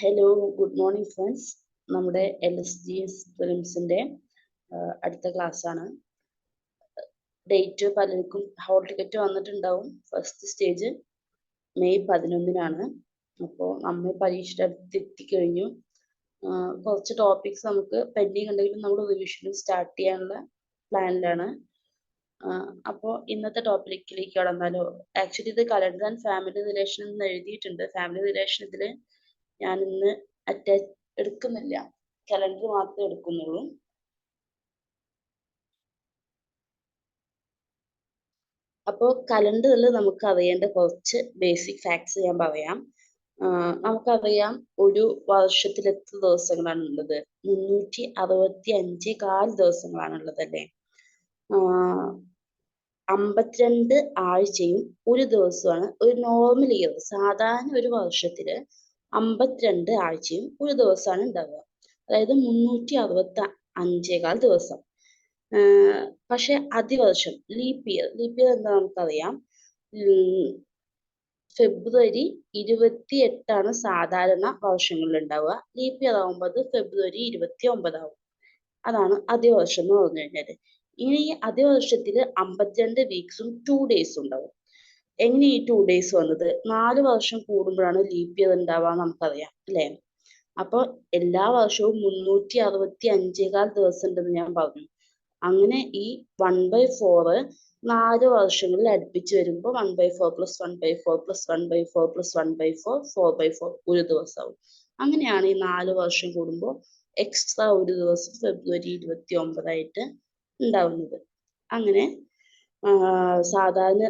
Hello, good morning friends. നമ്മുടെ LSGS ഫിലിംസിൻ്റെ അടുത്ത ക്ലാസ്സാണ്. ഡേറ്റ് പലർക്കും ഹോൾ ടിക്കറ്റ് വന്നിട്ടുണ്ടാവും. ഫസ്റ്റ് സ്റ്റേജ് മെയ് 11-നാണ്. അപ്പോൾ നമ്മൾ പരീക്ഷ എത്തിക്കഴിഞ്ഞു. കുറച്ച് ടോപ്പിക്സ് നമുക്ക് പെൻഡിങ് ഉണ്ടെങ്കിലും നമ്മൾ റിവിഷനും സ്റ്റാർട്ട് ചെയ്യാനുള്ള പ്ലാനിലാണ്. അപ്പോൾ ഇന്നത്തെ ടോപ്പിക്കിലേക്ക് കടന്നാലോ? ആക്ച്വലി ഇത് കലണ്ടർ ആൻഡ് ഫാമിലി റിലേഷൻ എന്ന് എഴുതിയിട്ടുണ്ട്. ഫാമിലി റിലേഷൻ ഇതിൽ ഞാൻ ഇന്ന് എടുക്കുന്നില്ല, കലണ്ടർ മാത്രമേ എടുക്കുന്നുള്ളൂ. അപ്പോൾ കലണ്ടറിൽ നമുക്ക് അറിയേണ്ട കുറച്ച് ബേസിക് ഫാക്ട്സ് ഞാൻ പറയാം. നമുക്കറിയാം ഒരു വർഷത്തിൽ എത്ര ദിവസങ്ങളാണ് ഉള്ളത്? 365 ദിവസങ്ങളാണുള്ളത് അല്ലേ? 52 ആഴ്ചയും ഒരു ദിവസമാണ് ഒരു നോർമൽ ഇയർ. സാധാരണ ഒരു വർഷത്തില് 52 ആഴ്ചയും ഒരു ദിവസമാണ് ഉണ്ടാവുക. അതായത് 365 ദിവസം. പക്ഷെ അതിവർഷം ലീപ്പ് ഇയർ എന്താ നമുക്കറിയാം. ഫെബ്രുവരി 28 സാധാരണ വർഷങ്ങളിൽ ഉണ്ടാവുക. ലീപ്പ് ഇയർ ആകുമ്പോൾ അത് ഫെബ്രുവരി 29 ആവും. അതാണ് അതിവർഷം എന്ന് പറഞ്ഞു കഴിഞ്ഞാല്. ഇനി ഈ അതിവർഷത്തിൽ 52 വീക്സും 2 ഡേയ്സും ഉണ്ടാവും. എങ്ങനെ ഈ 2 ഡേയ്സ് വന്നത്? 4 വർഷം കൂടുമ്പോഴാണ് ലീപ്പ് ഇയർ ഉണ്ടാവുക നമുക്കറിയാം അല്ലേ? അപ്പൊ എല്ലാ വർഷവും 365 ദിവസം ഉണ്ടെന്ന് ഞാൻ പറഞ്ഞു. അങ്ങനെ ഈ 1/4 4 വർഷങ്ങളിൽ അടുപ്പിച്ച് വരുമ്പോൾ 1/4 + 1/4 + 1/4 + 1/4 4/4 ഒരു ദിവസമാവും. അങ്ങനെയാണ് ഈ 4 വർഷം കൂടുമ്പോൾ എക്സ്ട്രാ ഒരു ദിവസം ഫെബ്രുവരി 29 ഉണ്ടാവുന്നത്. അങ്ങനെ സാധാരണ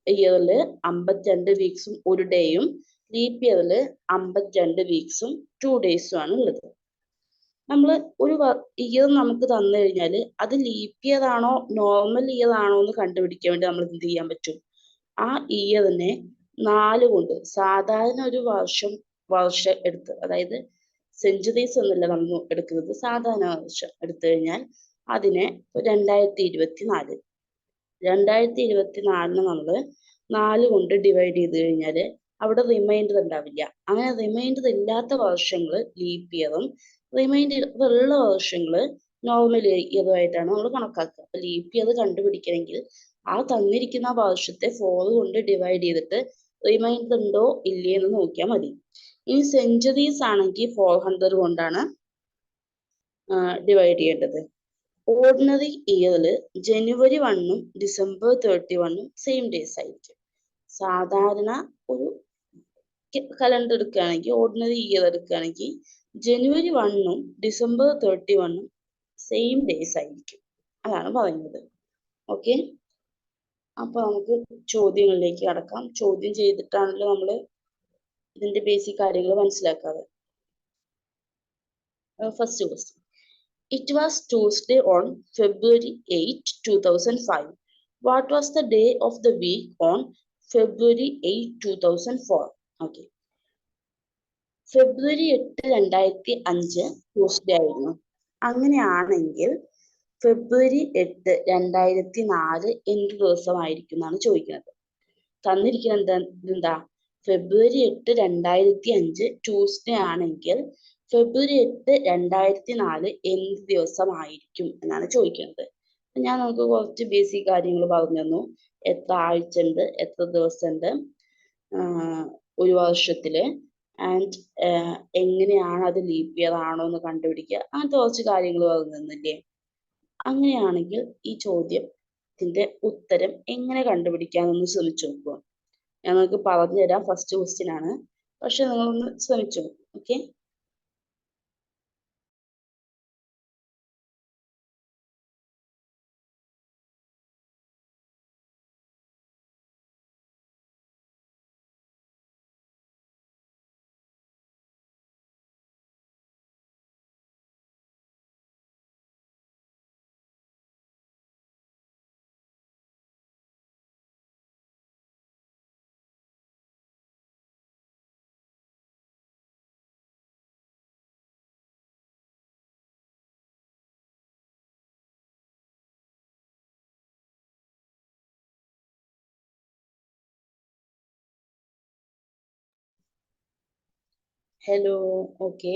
ഇയറിൽ 52 വീക്സും ഒരു ഡേയും, ലീപ്പ് ഇയറിൽ 52 വീക്സും 2 ഡേയ്സും ആണ് ഉള്ളത്. നമ്മൾ ഒരു ഇയർ നമുക്ക് തന്നു കഴിഞ്ഞാൽ അത് ലീപ്പ് ഇയർ ആണോ നോർമൽ ഇയർ ആണോ എന്ന് കണ്ടുപിടിക്കാൻ വേണ്ടി നമ്മൾ എന്ത് ചെയ്യാൻ പറ്റും? ആ ഇയറിനെ 4 കൊണ്ട്, സാധാരണ ഒരു വർഷം എടുത്ത്, അതായത് സെഞ്ചുറീസ് ഒന്നുമില്ല നമ്മൾ എടുക്കുന്നത്, സാധാരണ വർഷം എടുത്തു കഴിഞ്ഞാൽ അതിനെ 2024 നമ്മൾ 4 കൊണ്ട് ഡിവൈഡ് ചെയ്ത് കഴിഞ്ഞാൽ അവിടെ റിമൈൻഡർ ഉണ്ടാവില്ല. അങ്ങനെ റിമൈൻഡർ ഇല്ലാത്ത വർഷങ്ങൾ ലീപ്പ് ഇയറും റിമൈൻഡർ ഉള്ള വർഷങ്ങൾ നോർമൽ ഇയറുമായിട്ടാണ് നമ്മൾ കണക്കാക്കുക. അപ്പൊ ലീപ്പ് ഇയർ കണ്ടുപിടിക്കണമെങ്കിൽ ആ തന്നിരിക്കുന്ന വർഷത്തെ 4 കൊണ്ട് ഡിവൈഡ് ചെയ്തിട്ട് റിമൈൻഡർ ഉണ്ടോ ഇല്ലേ എന്ന് നോക്കിയാൽ മതി. ഇനി സെഞ്ചുറീസ് ആണെങ്കിൽ 400 കൊണ്ടാണ് ഡിവൈഡ് ചെയ്യേണ്ടത്. ഓർഡിനറി ഇയറിൽ ജനുവരി 1 ഡിസംബർ 31 സെയിം ഡേയ്സ് ആയിരിക്കും. സാധാരണ ഒരു കലണ്ടർ എടുക്കുകയാണെങ്കിൽ, ഓർഡിനറി ഇയർ എടുക്കുകയാണെങ്കിൽ ജനുവരി 1 ഡിസംബർ 31 സെയിം ഡേയ്സ് ആയിരിക്കും. അതാണ് പറയുന്നത്. ഓക്കെ, അപ്പൊ നമുക്ക് ചോദ്യങ്ങളിലേക്ക് കടക്കാം. ചോദ്യം ചെയ്തിട്ടാണല്ലോ നമ്മൾ ഇതിന്റെ ബേസിക് കാര്യങ്ങൾ മനസ്സിലാക്കാതെ. First question. It was Tuesday on February 8, 2005. What was the day of the week on February 8, 2004? Okay. February 8, 2005 Tuesday ആയിരുന്നു. അങ്ങനെയാണെങ്കിൽ ഫെബ്രുവരി 8, 2004 എന്ത് ദിവസമായിരിക്കും എന്നാണ് ചോദിക്കുന്നത്. തന്നിരിക്കുന്നത് എന്താ? ഫെബ്രുവരി 8, 2005 ട്യൂസ്ഡേ ആണെങ്കിൽ ഫെബ്രുവരി 8, 2004 എന്ത് ദിവസമായിരിക്കും എന്നാണ് ചോദിക്കുന്നത്. ഞാൻ നമുക്ക് കുറച്ച് ബേസിക് കാര്യങ്ങൾ പറഞ്ഞു തന്നു. എത്ര ആഴ്ച ഉണ്ട്, എത്ര ദിവസം ഉണ്ട് ഒരു വർഷത്തില്, ആൻഡ് എങ്ങനെയാണ് അത് ലീപ്പ് ഇയർ ആണോ എന്ന് കണ്ടുപിടിക്കുക, അങ്ങനത്തെ കുറച്ച് കാര്യങ്ങൾ പറഞ്ഞു തന്നില്ലേ? അങ്ങനെയാണെങ്കിൽ ഈ ചോദ്യത്തിന്റെ ഉത്തരം എങ്ങനെ കണ്ടുപിടിക്കാമെന്ന് ശ്രമിച്ചു നോക്കുക. ഞാൻ നിങ്ങൾക്ക് പറഞ്ഞു തരാം. ഫസ്റ്റ് ക്വസ്റ്റ്യൻ ആണ്, പക്ഷെ നിങ്ങളൊന്ന് ശ്രമിച്ചു. Okay. Hello. Okay.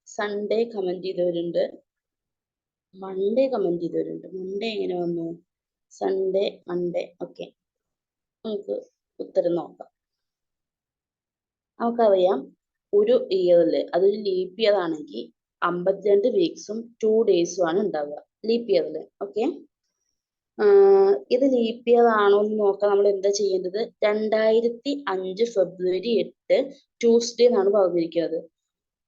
Sunday comment ചെയ്തവരുണ്ട്, മൺഡേ കമന്റ് ചെയ്തവരുണ്ട്. മൺഡേ എങ്ങനെ വന്നു? Sunday, Monday. ഓക്കെ, നമുക്ക് ഉത്തരം നോക്കാം. നമുക്കറിയാം, ഒരു ഇയറിൽ അതൊരു ലീപ്പ് ഇയർ ആണെങ്കിൽ 52 വീക്സും 2 ഡേയ്സും ആണ് ഉണ്ടാവുക ലീപ്പ് ഇയറിൽ. ഓക്കെ, ഇത് ലീപ്പ് ഇയർ ആണോ എന്ന് നോക്കാൻ നമ്മൾ എന്താ ചെയ്യേണ്ടത്? 2005 ഫെബ്രുവരി 8 ട്യൂസ്ഡേ എന്നാണ് പറഞ്ഞിരിക്കുന്നത്.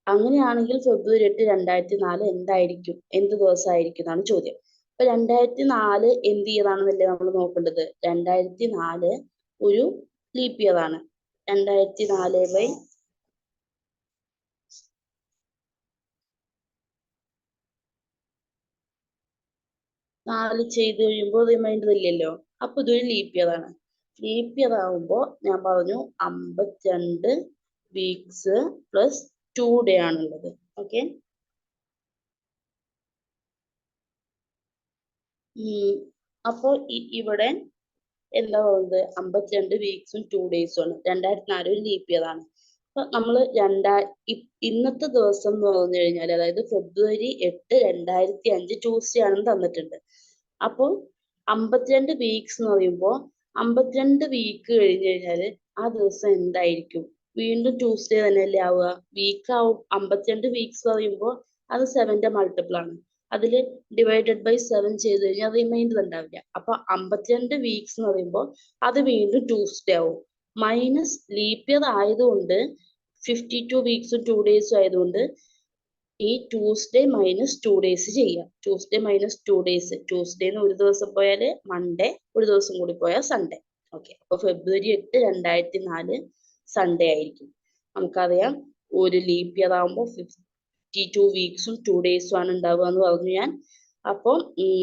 അങ്ങനെയാണെങ്കിൽ ഫെബ്രുവരി 8 2004 എന്തായിരിക്കും, എന്ത് ദിവസമായിരിക്കും എന്നാണ് ചോദ്യം. അപ്പൊ 2004 എന്ത് ഇയർ ആണെന്നല്ലേ നമ്മൾ നോക്കേണ്ടത്? 2004 ഒരു ലീപ്പ് ഇയർ ആണ്. 2004 4 ചെയ്ത് കഴിയുമ്പോൾ റിമൈൻഡർ ഇല്ലല്ലോ, അപ്പൊ ഇതൊരു ലീപ്പ് ഇയർ ആണ്. ലീപ്പ് ഇയർ ആകുമ്പോൾ ഞാൻ പറഞ്ഞു 52 വീക്സ് പ്ലസ് 2 ഡേ ആണുള്ളത്. ഓക്കെ, അപ്പോൾ ഇവിടെ എന്താ പറയുന്നത്? 52 വീക്സും 2 ഡേയ്സും ആണ്. 2004 ഒരു ലീപ്പ് ഇയർ ആണ്. അപ്പൊ നമ്മൾ ഇന്നത്തെ ദിവസം എന്ന് പറഞ്ഞു കഴിഞ്ഞാൽ, അതായത് ഫെബ്രുവരി 8 2005 ട്യൂസ്ഡേ ആണെന്ന് തന്നിട്ടുണ്ട്. അപ്പോൾ 52 വീക്സ് എന്ന് പറയുമ്പോൾ 52 വീക്ക് കഴിഞ്ഞ് കഴിഞ്ഞാൽ ആ ദിവസം എന്തായിരിക്കും? വീണ്ടും ട്യൂസ്ഡേ തന്നെയല്ലേ ആവുക? വീക്ക് ആവും. 52 വീക്സ് പറയുമ്പോൾ അത് 7ന്റെ മൾട്ടിപ്പിൾ ആണ്. അതിൽ ഡിവൈഡഡ് ബൈ 7 ചെയ്ത് കഴിഞ്ഞാൽ റിമൈൻഡർ ഉണ്ടാവില്ല. അപ്പൊ 52 വീക്സ് എന്ന് പറയുമ്പോൾ അത് വീണ്ടും ട്യൂസ്ഡേ ആവും. മൈനസ് ലീപ്പ് ഇയർ ആയതുകൊണ്ട് 52 വീക്സും 2 ഡേയ്സും ആയതുകൊണ്ട് ഈ ട്യൂസ്ഡേ മൈനസ് 2 ഡേയ്സ് ചെയ്യാം. ട്യൂസ്ഡേ മൈനസ് 2 ഡേയ്സ്, ട്യൂസ്ഡേന്ന് ഒരു ദിവസം പോയാൽ മൺഡേ, ഒരു ദിവസം കൂടി പോയാൽ സൺഡേ. ഓക്കെ, അപ്പൊ ഫെബ്രുവരി 8 2004 സൺഡേ ആയിരിക്കും. നമുക്കറിയാം, ഒരു ലീപ്പ് ഇയർ ആകുമ്പോൾ 52 വീക്സും 2 ഡേയ്സും ആണ് ഉണ്ടാവുക എന്ന് പറഞ്ഞു ഞാൻ. അപ്പം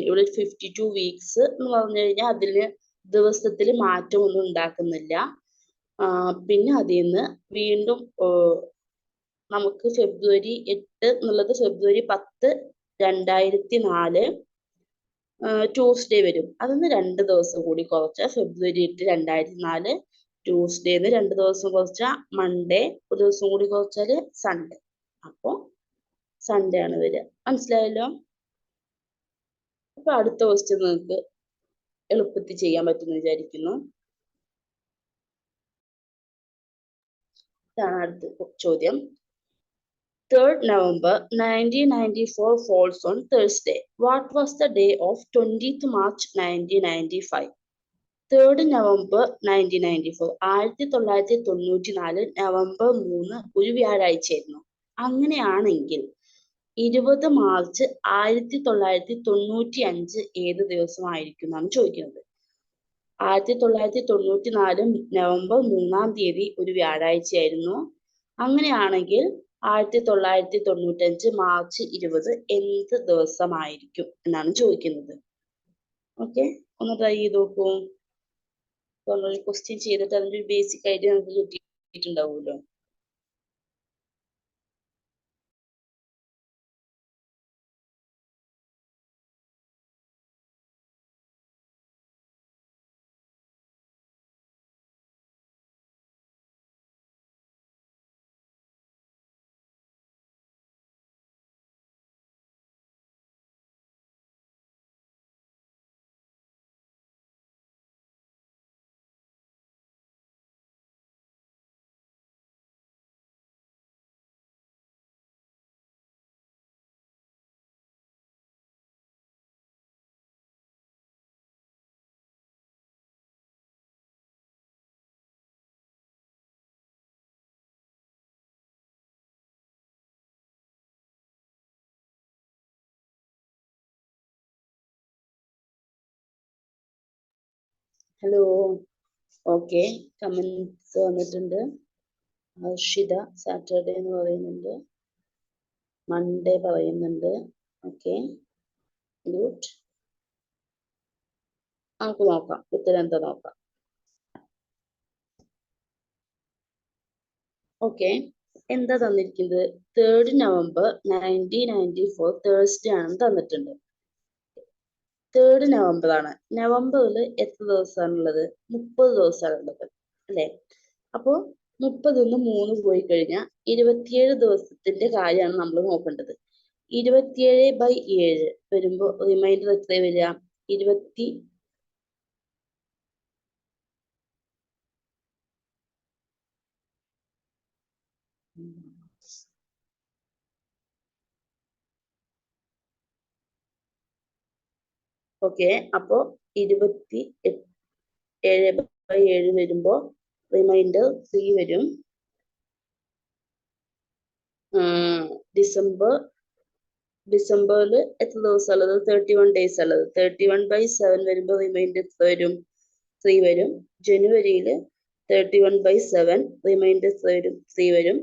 ഇവിടെ 52 വീക്സ് എന്ന് പറഞ്ഞു കഴിഞ്ഞാൽ അതില് ദിവസത്തിൽ മാറ്റമൊന്നും ഉണ്ടാക്കുന്നില്ല. പിന്നെ അതിൽ നിന്ന് വീണ്ടും നമുക്ക് ഫെബ്രുവരി 8 എന്നുള്ളത് ഫെബ്രുവരി 10 2004 ട്യൂസ്ഡേ വരും. അതിന്ന് 2 ദിവസം കൂടി കുറച്ചാൽ ഫെബ്രുവരി 8 2004 ട്യൂസ്ഡേന്ന് 2 ദിവസം കുറച്ചാൽ മൺഡേ, ഒരു ദിവസം കൂടി കുറച്ചാൽ സൺഡേ. അപ്പോൾ സൺഡേ ആണ് വരിക. മനസ്സിലായല്ലോ? അപ്പൊ അടുത്ത ക്വസ്റ്റ്യൻ നിങ്ങൾക്ക് എളുപ്പത്തിൽ ചെയ്യാൻ പറ്റുമെന്ന് വിചാരിക്കുന്നു. ഇതാണ് അടുത്ത ചോദ്യം. 3rd November 1994 falls on Thursday. What was the day of 20th March 1995? 3rd November 1994 1994 November 3 ഒരു വ്യാഴാഴ്ചയായിരുന്നു. അങ്ങനെയാണെങ്കിൽ 20 മാർച്ച് 1995 ഏത് ദിവസമായിരിക്കും എന്നാണ് ചോദിക്കുന്നത്. 1994 നവംബർ 3-ാം തീയതി ഒരു വ്യാഴാഴ്ചയായിരുന്നു. അങ്ങനെയാണെങ്കിൽ 1995 മാർച്ച് 20 എന്ത് ദിവസമായിരിക്കും എന്നാണ് ചോദിക്കുന്നത്. ഓക്കെ, ഒന്ന് ട്രൈ ചെയ്ത് നോക്കൂ. ക്വസ്റ്റ്യൻ ചെയ്തിട്ട് അതിന്റെ ഒരു ബേസിക് ഐഡിയ നമുക്ക് കിട്ടിയിട്ടുണ്ടാവുമല്ലോ. ഹലോ. ഓക്കെ, കമന്റ്സ് വന്നിട്ടുണ്ട്. ഹർഷിത സാറ്റർഡേ എന്ന് പറയുന്നുണ്ട്, മൺഡേ പറയുന്നുണ്ട്. Okay, good. നമുക്ക് നോക്കാം ഉത്തരം എന്താ നോക്കാം. ഓക്കെ, എന്താ തന്നിരിക്കുന്നത്? 3rd November 1994 തേഴ്സ്ഡേ ആണ് തന്നിട്ടുണ്ട്. 3rd November ആണ്. നവംബറിൽ എത്ര ദിവസമാണുള്ളത്? 30 ദിവസമാണുള്ളത് അല്ലെ? അപ്പോ 30 3 പോയി കഴിഞ്ഞാൽ 27 ദിവസത്തിന്റെ കാര്യമാണ് നമ്മൾ നോക്കേണ്ടത്. 27/7 വരുമ്പോൾ റിമൈൻഡർ എത്ര വരിക? 20. ഓക്കെ, അപ്പോ 27/7 വരുമ്പോ റിമൈൻഡർ 3 വരും. ഡിസംബറിൽ എത്ര ദിവസം ഉള്ളത്? 31 ഡേയ്സ് ഉള്ളത്. 31/7 വരുമ്പോൾ റിമൈൻഡർ എത്ര വരും? 3 വരും. ജനുവരിയിൽ 31/7 റിമൈൻഡർ എത്ര വരും? 3 വരും.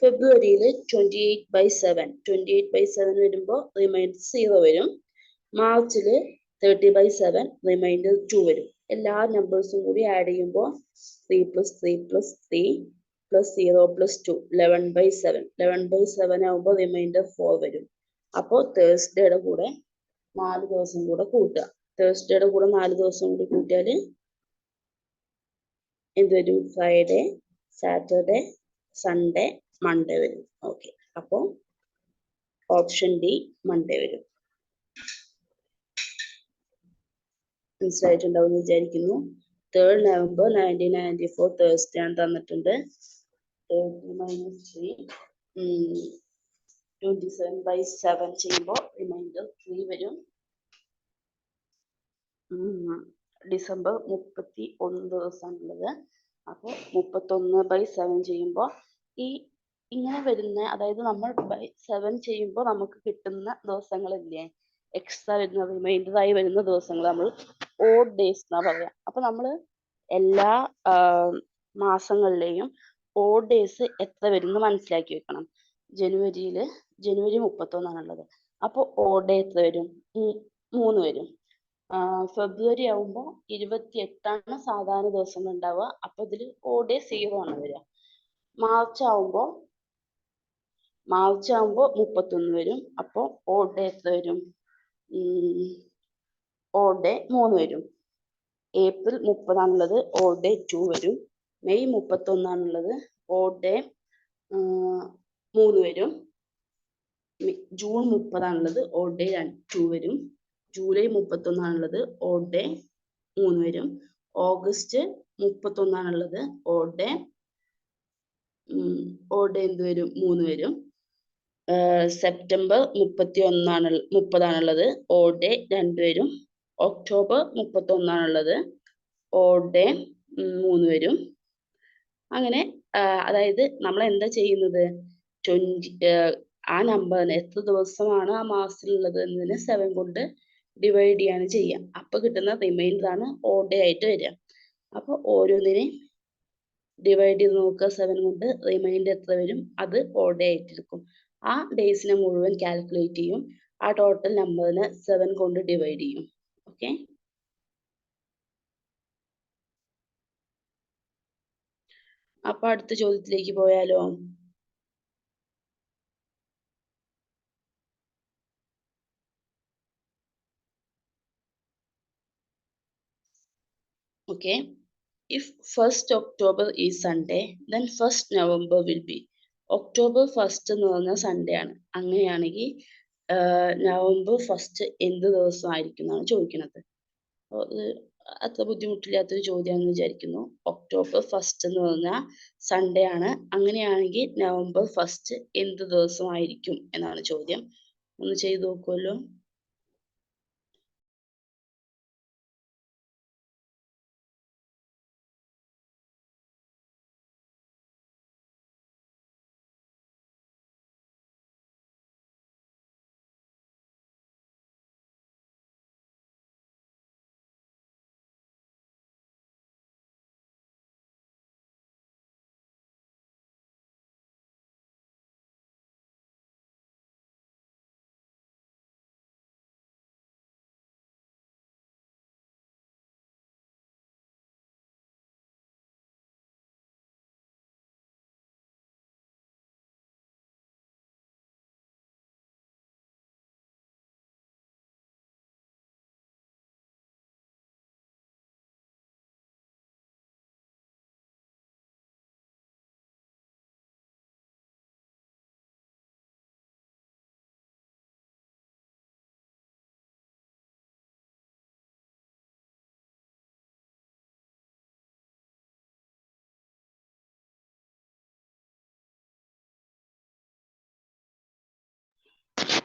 ഫെബ്രുവരിയിൽ 28/7 വരുമ്പോൾ റിമൈൻഡർ 0 വരും. മാർച്ചിൽ 30/7 റിമൈൻഡർ 2 വരും. എല്ലാ നമ്പേഴ്സും കൂടി ആഡ് ചെയ്യുമ്പോൾ 3 + 3 + 3 + 0 + 2 11/7 ആകുമ്പോൾ റിമൈൻഡർ 4 വരും. അപ്പോൾ തേഴ്സ്ഡേയുടെ കൂടെ 4 ദിവസം കൂടെ കൂട്ടുക. തേഴ്സ്ഡേയുടെ കൂടെ 4 ദിവസം കൂടി കൂട്ടിയാൽ എന്ത് വരും? ഫ്രൈഡേ, സാറ്റർഡേ, സൺഡേ, മൺഡേ വരും. ഓക്കെ, അപ്പോൾ ഓപ്ഷൻ ഡി മൺഡേ വരും. മനസ്സിലായിട്ടുണ്ടാവും വിചാരിക്കുന്നു. 3rd November 1994 തേഴ്സ്ഡേ ആണ് തന്നിട്ടുണ്ട്. 30 - 3 27/7 ചെയ്യുമ്പോൾ റിമൈൻഡർ 3 വരും. ഡിസംബർ 31 ദിവസമാണുള്ളത്. അപ്പോൾ 31/7 ചെയ്യുമ്പോൾ ഇങ്ങനെ വരുന്ന, അതായത് നമ്മൾ 7 ചെയ്യുമ്പോൾ നമുക്ക് കിട്ടുന്ന ദിവസങ്ങളില്ലേ, എക്സ്ട്രാ വരുന്ന റിമൈൻഡർ ആയി വരുന്ന ദിവസങ്ങൾ നമ്മൾ ഓഡ് ഡേയ്സ് എന്നാ പറയാ. അപ്പൊ നമ്മൾ എല്ലാ മാസങ്ങളിലെയും ഓഡ് ഡേയ്സ് എത്ര വരും മനസ്സിലാക്കി വെക്കണം. ജനുവരി 31 ആണുള്ളത്. അപ്പോൾ ഓഡ് ഡേ എത്ര വരും? 3 വരും. ഫെബ്രുവരി ആവുമ്പോൾ 28 സാധാരണ ദിവസം ഉണ്ടാവുക. അപ്പൊ ഇതിൽ ഓഡ് ഡേ 0 ആണ് വരിക. മാർച്ച് ആവുമ്പോൾ 31 വരും. അപ്പോൾ ഓഡ് ഡേ എത്ര വരും? ഓഡ് ഡേ 3 വരും. ഏപ്രിൽ 30 ആണുള്ളത്. ഓഡ് ഡേ 2 വരും. മെയ് 31 ആണുള്ളത്. ഓഡ് ഡേ 3 വരും. ജൂൺ 30 ആണുള്ളത്. ഓഡ് ഡേ 2 വരും. ജൂലൈ 31 ആണുള്ളത്. ഓഡ് ഡേ 3 വരും. ഓഗസ്റ്റ് 31 ആണുള്ളത്. ഓഡ് ഡേ എന്ത് വരും? 3 വരും. സെപ്റ്റംബർ 30 ആണുള്ളത്. ഓഡ് ഡേ 2 വരും. ഒക്ടോബർ 31 ആണുള്ളത്. ഓഡ് ഡേ 3 വരും. അങ്ങനെ അതായത് നമ്മൾ എന്താ ചെയ്യുന്നത്? ആ നമ്പറിന് എത്ര ദിവസമാണ് ആ മാസത്തിലുള്ളത് എന്നതിനെ 7 കൊണ്ട് ഡിവൈഡ് ചെയ്യാണ് ചെയ്യുക. അപ്പൊ കിട്ടുന്ന റിമൈൻഡർ ആണ് ഓഡ് ഡേ ആയിട്ട് വരിക. അപ്പൊ ഓരോന്നിനെ ഡിവൈഡ് ചെയ്ത് നോക്കുക 7 കൊണ്ട്. റിമൈൻഡർ എത്ര വരും? അത് ഓഡ് ഡേ ആയിട്ടിരിക്കും. ആ ഡേയ്സിനെ മുഴുവൻ കാൽക്കുലേറ്റ് ചെയ്യും. ആ ടോട്ടൽ നമ്പറിനെ 7 കൊണ്ട് ഡിവൈഡ് ചെയ്യും. ഓക്കെ, അപ്പൊ അടുത്ത ചോദ്യത്തിലേക്ക് പോയാലോ? Okay, if 1st October is Sunday, then 1st November will be. October 1 എന്ന് പറഞ്ഞാൽ സൺഡേ ആണ്. അങ്ങനെയാണെങ്കിൽ നവംബർ 1 എന്ത് ദിവസമായിരിക്കും എന്നാണ് ചോദിക്കുന്നത്. അത്ര ബുദ്ധിമുട്ടില്ലാത്തൊരു ചോദ്യമാണെന്ന് വിചാരിക്കുന്നു. ഒക്ടോബർ 1 എന്ന് പറഞ്ഞാൽ സൺഡേ ആണ്. അങ്ങനെയാണെങ്കിൽ നവംബർ 1 എന്ത് ദിവസമായിരിക്കും എന്നാണ് ചോദ്യം. ഒന്ന് ചെയ്ത് നോക്കുമല്ലോ.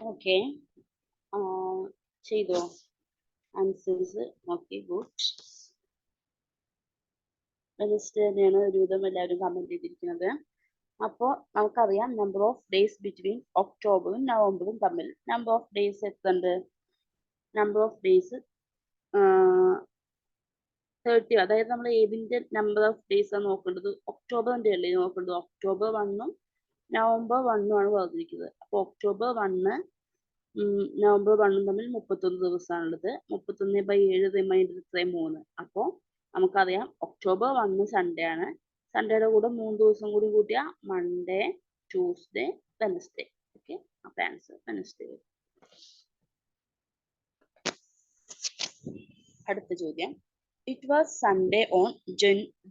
ഓക്കെ, ചെയ്തോ ആൻസേഴ്സ്? Okay, good. വെനസ്ഡേ തന്നെയാണ് ഒരുവിധം എല്ലാവരും കമന്റ് ചെയ്തിരിക്കുന്നത്. അപ്പോൾ നമുക്കറിയാം നമ്പർ ഓഫ് ഡേയ്സ് ബിറ്റ്വീൻ ഒക്ടോബറും നവംബറും തമ്മിൽ നമ്പർ ഓഫ് ഡേയ്സ് എത്തുന്നുണ്ട്. Number of days 30. അതായത് നമ്മൾ ഏതിന്റെ നമ്പർ ഓഫ് ഡേയ്സ് ആണ് നോക്കേണ്ടത്? ഒക്ടോബറിന്റെ അല്ലേ നോക്കേണ്ടത്? ഒക്ടോബർ 1ഉം നവംബർ 1ഉം ആണ് പറഞ്ഞിരിക്കുന്നത്. അപ്പോൾ ഒക്ടോബർ 1 നവംബർ 1ഉം തമ്മിൽ 31 ദിവസമാണുള്ളത്. 31/7 റിമൈൻഡർ 3. അപ്പോൾ നമുക്കറിയാം ഒക്ടോബർ 1 സൺഡേ ആണ്. സൺഡേയുടെ കൂടെ 3 ദിവസം കൂടി കൂട്ടിയാൽ മൺഡേ, ട്യൂസ്ഡേ, വെനസ്ഡേ. ഓക്കെ, അപ്പോൾ ആൻസർ വെനസ്ഡേ വരും. അടുത്ത ചോദ്യം. It was Sunday on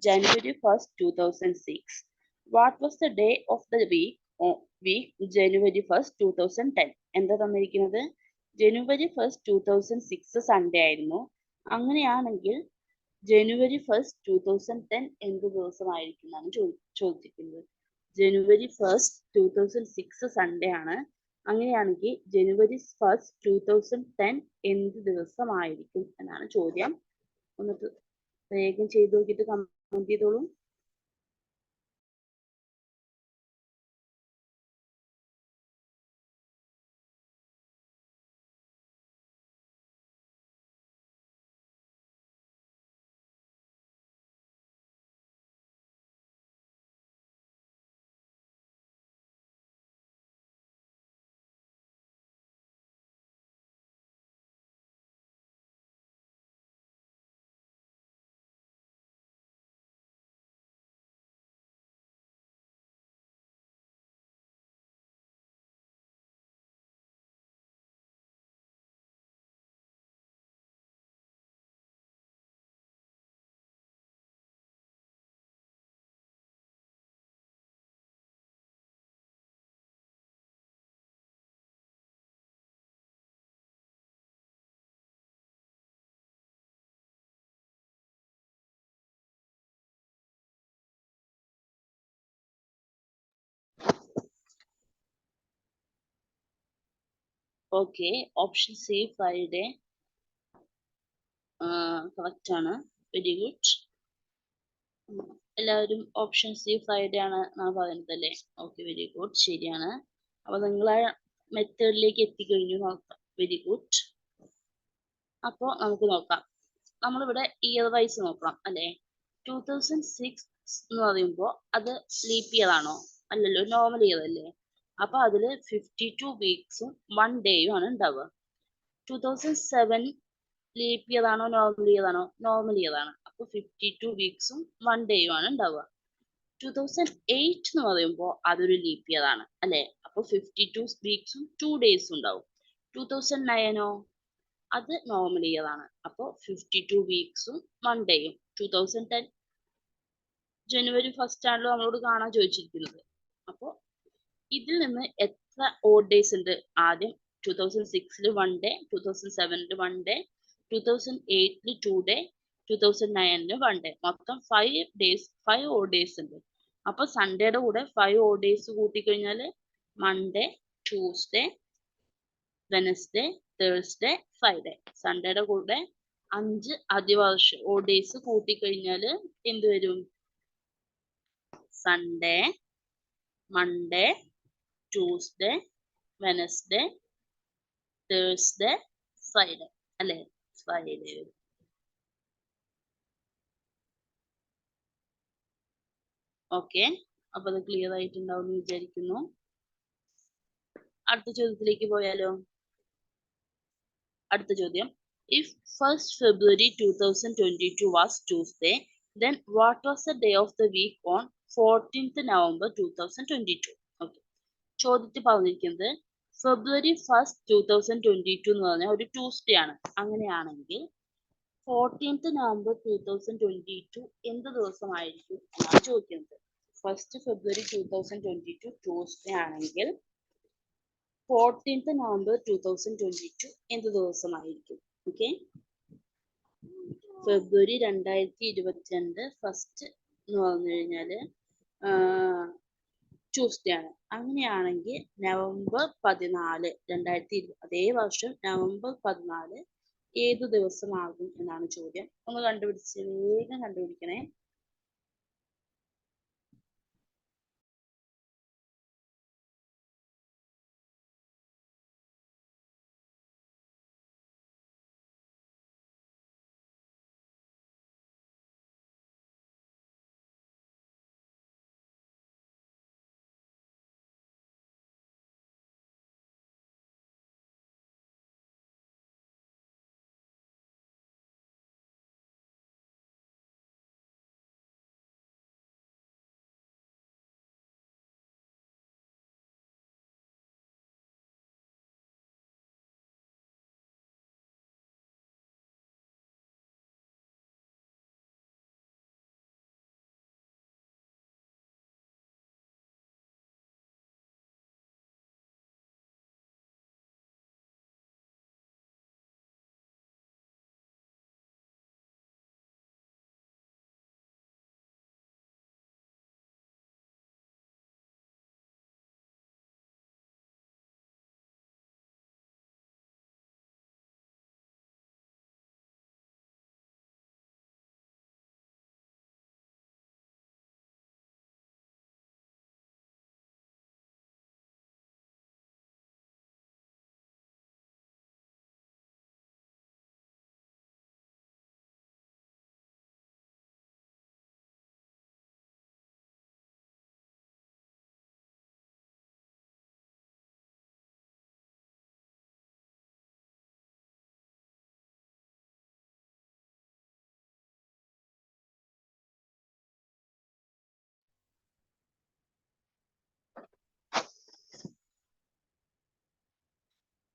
January 1st, 2006. What was the day of the week January 1st, 2010? എന്താ തന്നിരിക്കുന്നത്? January 1st, 2006 സൺഡേ ആയിരുന്നു. അങ്ങനെയാണെങ്കിൽ January 1st, 2010 എന്ത് ദിവസമായിരിക്കും എന്നാണ് ചോദിച്ചിരിക്കുന്നത്. January 1st, 2006 സൺഡേ ആണ്. അങ്ങനെയാണെങ്കിൽ January 1st, 2010 എന്ത് ദിവസമായിരിക്കും എന്നാണ് ചോദ്യം. എന്നിട്ട് വേഗം ചെയ്ത് നോക്കിയിട്ട് കമന്റ് ചെയ്തോളൂ. Okay, option C Friday correct ആണ്. Very good. എല്ലാവരും ഓപ്ഷൻ സി ഫ്രൈഡേ ആണ് പറയുന്നത് അല്ലേ? ഓക്കെ, വെരി ഗുഡ്, ശരിയാണ്. അപ്പൊ നിങ്ങളെ മെത്തേഡിലേക്ക് എത്തിക്കഴിഞ്ഞു. നോക്കാം. Very good. അപ്പോൾ നമുക്ക് നോക്കാം. നമ്മളിവിടെ ഇയർ വൈസ് നോക്കണം അല്ലേ? 2006 എന്ന് പറയുമ്പോൾ അത് ലീപ്പ് ഇയർ ആണോ? അല്ലല്ലോ, നോർമൽ ഇയർ അല്ലേ? അപ്പൊ അതില് 52 വീക്സും 1 ഡേയും ആണ് ഉണ്ടാവുക. 2007 ലീപ്പ് ഇയർ ആണോ നോർമൽ ഇയർ ആണോ? നോർമൽ ഇയർ ആണ്. അപ്പൊ 52 വീക്സും 1 ഡേയും ആണ് ഉണ്ടാവുക. 2008 എന്ന് പറയുമ്പോൾ അതൊരു ലീപ്പ് ഇയർ ആണ് അല്ലെ? അപ്പൊ 52 വീക്സും 2 ഡേയ്സും ഉണ്ടാവും. 2009 അത് നോർമൽ ഇയർ ആണ്. അപ്പോൾ 52 വീക്സും 1 ഡേയും. 2010 ജനുവരി 1st ആണല്ലോ നമ്മളോട് കാണാൻ ചോദിച്ചിരിക്കുന്നത്. അപ്പോൾ ഇതിൽ നിന്ന് എത്ര ഓഡ് ഡേയ്സ് ഉണ്ട്? ആദ്യം 2006 1 ഡേ, 2007 1 ഡേ, 2008 2 ഡേ, 2009 1 ഡേ. മൊത്തം 5 ഡേയ്സ്, 5 ഓഡ് ഡേയ്സ് ഉണ്ട്. അപ്പൊ സൺഡേയുടെ കൂടെ 5 ഓഡ് ഡേയ്സ് കൂട്ടിക്കഴിഞ്ഞാൽ Monday, Tuesday, Wednesday, Thursday, Friday. സൺഡേയുടെ കൂടെ 5 അധിവർഷ ഓഡ് ഡേയ്സ് കൂട്ടിക്കഴിഞ്ഞാൽ എന്ത് വരും? Sunday, Monday, Tuesday, Wednesday, Thursday, Friday അല്ലേ? ഫ്രൈഡേ വരും. ഓക്കെ, അപ്പൊ അത് ക്ലിയർ ആയിട്ടുണ്ടാവും എന്ന് വിചാരിക്കുന്നു. അടുത്ത ചോദ്യത്തിലേക്ക് പോയാലോ? അടുത്ത ചോദ്യം. If 1st February 2022 was Tuesday, then what was the day of the week on 14th November 2022? Okay. ചോദ്യത്തിൽ പറഞ്ഞിരിക്കുന്നത് ഫെബ്രുവരി 1st 2022 എന്ന് പറഞ്ഞാൽ ഒരു ട്യൂസ്ഡേ ആണ്. അങ്ങനെയാണെങ്കിൽ 14th November 2022 എന്ത് ദിവസമായിരിക്കും എന്നാണ് ചോദിക്കുന്നത്. 1st February 2022 ട്യൂസ്ഡേ ആണെങ്കിൽ 14th November 2022 എന്ത് ദിവസമായിരിക്കും? ഓക്കെ, ഫെബ്രുവരി 2022 ഫസ്റ്റ് എന്ന് പറഞ്ഞു കഴിഞ്ഞാല് ട്യൂസ്ഡേ ആണ്. അങ്ങനെയാണെങ്കിൽ നവംബർ 14 2020 അതേ വർഷം നവംബർ 14 ഏത് ദിവസമാകും എന്നാണ് ചോദ്യം. ഒന്ന് കണ്ടുപിടിച്ച് വേഗം കണ്ടുപിടിക്കണേ.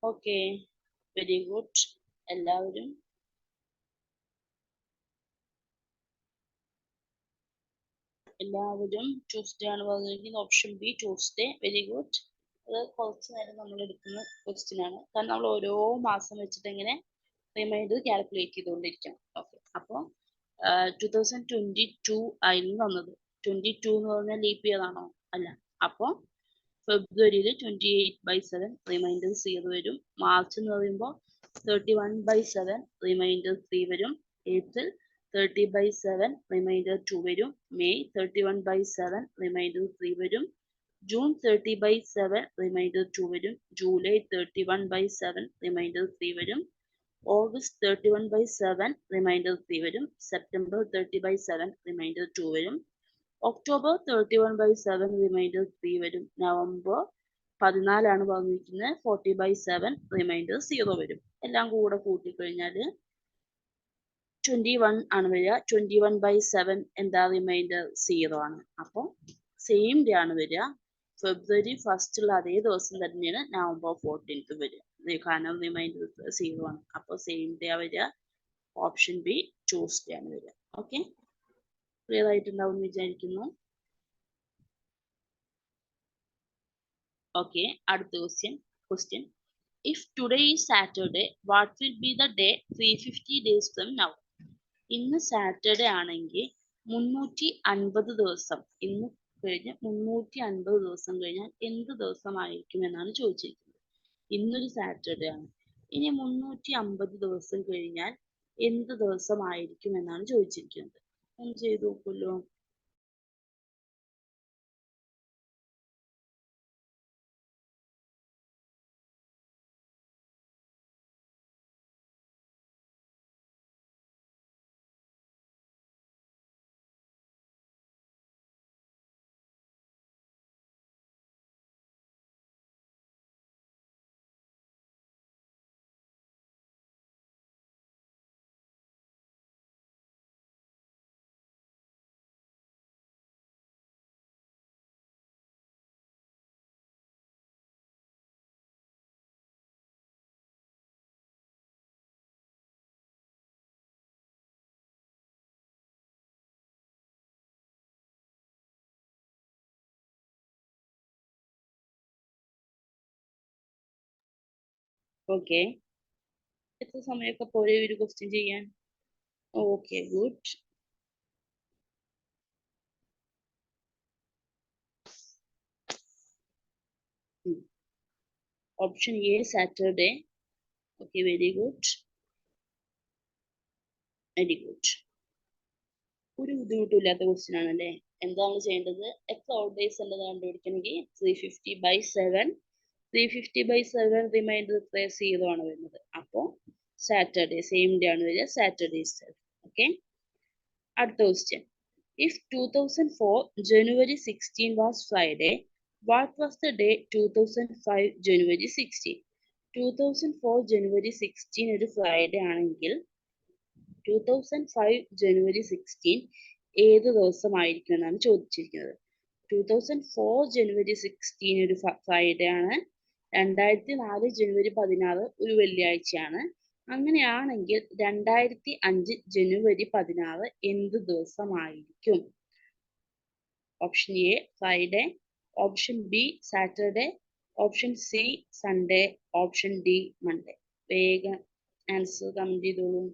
Okay, very good. എല്ലാവരും ട്യൂസ്ഡേ ആണ് പറഞ്ഞിരിക്കുന്നത്. Option B Tuesday. Very good. അത് കുറച്ച് നേരം നമ്മൾ എടുക്കുന്ന ക്വസ്റ്റ്യൻ ആണ്. കാരണം നമ്മൾ ഓരോ മാസം വെച്ചിട്ട് ഇങ്ങനെ റിമൈൻഡർ കാൽക്കുലേറ്റ് ചെയ്തുകൊണ്ടിരിക്കണം. ഓക്കെ, അപ്പോൾ 2022 ആയിരുന്നു വന്നത്. 22 എന്ന് പറഞ്ഞാൽ ലീപ്പ് ഇയർ ആണോ? അല്ല. അപ്പോൾ ഫെബ്രുവരിയിൽ 28/7 റിമൈൻഡർ 0 വരും. മാർച്ച് എന്ന് പറയുമ്പോൾ 31/7 റിമൈൻഡർ 3 വരും. ഏപ്രിൽ 30/7 റിമൈൻഡർ 2 വരും. മെയ് 31/7 റിമൈൻഡർ 3 വരും. ജൂൺ 30/7 റിമൈൻഡർ 2 വരും. ജൂലൈ 31/7 റിമൈൻഡർ 3 വരും. ഓഗസ്റ്റ് 31/7 റിമൈൻഡർ 3 വരും. സെപ്റ്റംബർ 30/7 റിമൈൻഡർ 2 വരും. ഒക്ടോബർ 31/7 റിമൈൻഡർ 3 വരും. നവംബർ 14 പറഞ്ഞിരിക്കുന്നത് 40/7 റിമൈൻഡർ 0 വരും. എല്ലാം കൂടെ കൂട്ടിക്കഴിഞ്ഞാൽ 21 ആണ് വരിക. 21/7 എന്താ? റിമൈൻഡർ 0 ആണ്. അപ്പോൾ സെയിം ഡേ ആണ് വരിക. ഫെബ്രുവരി 1 ഉള്ള അതേ ദിവസം തന്നെയാണ് നവംബർ 14 വരിക. കാരണം റിമൈൻഡർ 0 ആണ്. അപ്പോൾ സെയിം ഡേ വരിക. ഓപ്ഷൻ ബി ട്യൂസ്ഡേ ആണ് വരിക. ഓക്കെ, ക്ലിയർ ആയിട്ടുണ്ടാവും എന്ന് വിചാരിക്കുന്നു. ഓക്കെ, അടുത്ത question. If today is Saturday, what will be the day 350 days from now? ഇന്ന് സാറ്റർഡേ ആണെങ്കിൽ 350 ദിവസം, ഇന്ന് കഴിഞ്ഞ് 350 ദിവസം കഴിഞ്ഞാൽ എന്ത് ദിവസമായിരിക്കും എന്നാണ് ചോദിച്ചിരിക്കുന്നത്. ഇന്നൊരു സാറ്റർഡേ ആണ്. ഇനി 350 ദിവസം കഴിഞ്ഞാൽ എന്ത് ദിവസമായിരിക്കും എന്നാണ് ചോദിച്ചിരിക്കുന്നത്. ഒന്ന് ചെയ്ത് നോക്കുമല്ലോ. ഓക്കെ, എത്ര സമയമൊക്കെ പോരെ ഒരു ക്വസ്റ്റ്യൻ ചെയ്യാൻ? Okay, good. Option A Saturday. Okay, very good, very good. ഒരു ബുദ്ധിമുട്ടില്ലാത്ത ക്വസ്റ്റ്യൻ ആണല്ലേ. എന്താണ് ചെയ്യേണ്ടത്? എത്ര ഓഡ് ഡേയ്സ് ഉള്ളത് കണ്ടുപിടിക്കണമെങ്കിൽ 350/7. 350/7 റിമൈൻഡർ എത്ര? 0 ആണ് വരുന്നത്. അപ്പോൾ സാറ്റർഡേ സെയിം ഡേ ആണ് വരിക, സാറ്റർഡേ. ഓക്കെ, അടുത്ത question. If 2004 January 16 was Friday, what was the day 2005 January 16? 2004 January 16 ഒരു ഫ്രൈഡേ ആണെങ്കിൽ 2005 January 16 ഏത് ദിവസമായിരിക്കും എന്നാണ് ചോദിച്ചിരിക്കുന്നത്. 2004 January 16 ഒരു ഫ്രൈഡേ ആണ്. 2004 January 16 ഒരു വെള്ളിയാഴ്ചയാണ്. അങ്ങനെയാണെങ്കിൽ 2005 January 16 എന്ത് ദിവസമായിരിക്കും? Option A Friday, option B Saturday, option C Sunday, option D Monday. വേഗം ആൻസർ കമന്റ് ചെയ്തോളൂ.